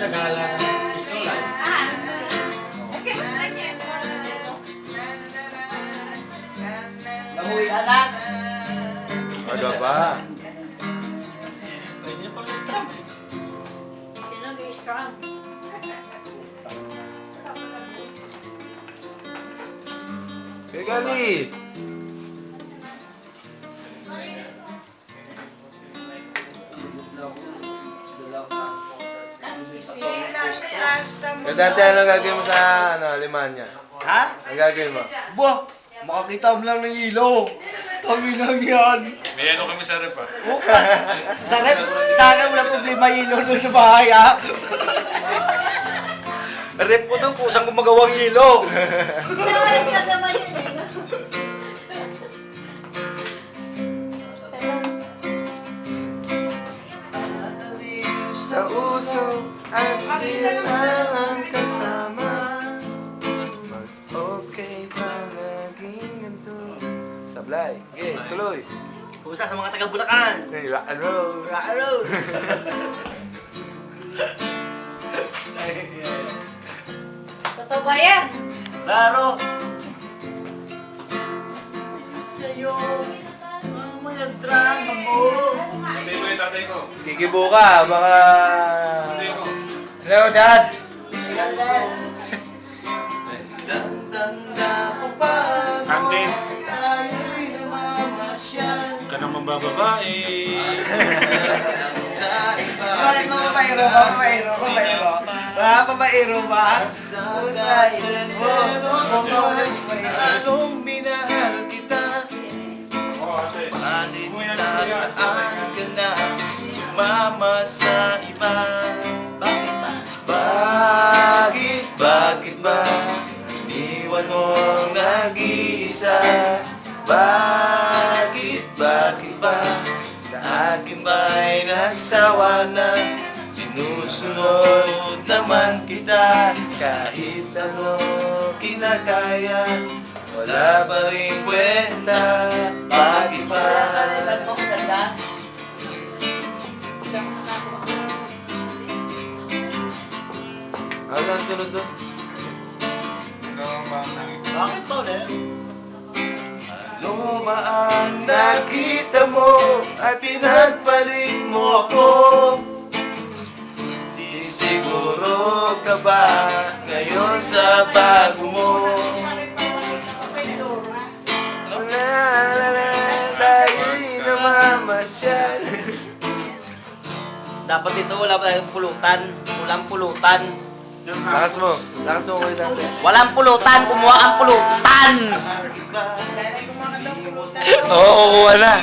Tagala. Nahuwi anak. Aga pa. Pwede niya pala scrum. Sino yung strong? Kaya gali. Kaya dati ano gagawin mo sa Alemanya? Ha? Ang gagawin mo? Buah! Makakita mo lang ng ilaw. Kami lang yan. May ano kami sa rep ah. Sa akin wala problema ilaw doon sa bahay ha. Rep ko doon, kusang gumagawang ilaw. Nawalan ka naman yun eh. Sa uso at kailangan kasama. Mas okay pa naging ganito. Sablay. Okay, tuloy. Kusa sa mga taga-Bulacan. Hey, rock and roll. Rock and roll. Totoo ba yan? Klaro. Sa'yo, ang mga drama mo. Tatay mo yung tatay ko. Kikibo ka, baka... Tatay ko. Hello, Dad! Dandanda ko pa. Hamden. Tayo'y namamasyal. Ka naman bababae. Sa iba. Bakit mo papairo? Papairo? Papairo? Papairo ba? Usay. Anong minahal kita? Palinta saan ka na sumama sa iba? Bakit ba? Bakit ba iniwan mong nag-iisa? Bakit ba sa akin ba'y nagsawa na? Sinusunod naman kita kahit ano kinakaya. Wala pa rin kwenta. Bakit ba? Kaliban mo, ganda. Ano ang sunod doon? Bakit ba ulit? Ano ba ang nakita mo at pinagpalit mo ako? Sisiguro ka ba ngayon sa bago mo? Tayo'y namamasyal. Dapat dito wala pa tayong pulutan. Walang pulutan. Lakas mo kayo dati. Walang pulutan. Kumuha ang pulutan. Bakit ba? Oo, kukuha na.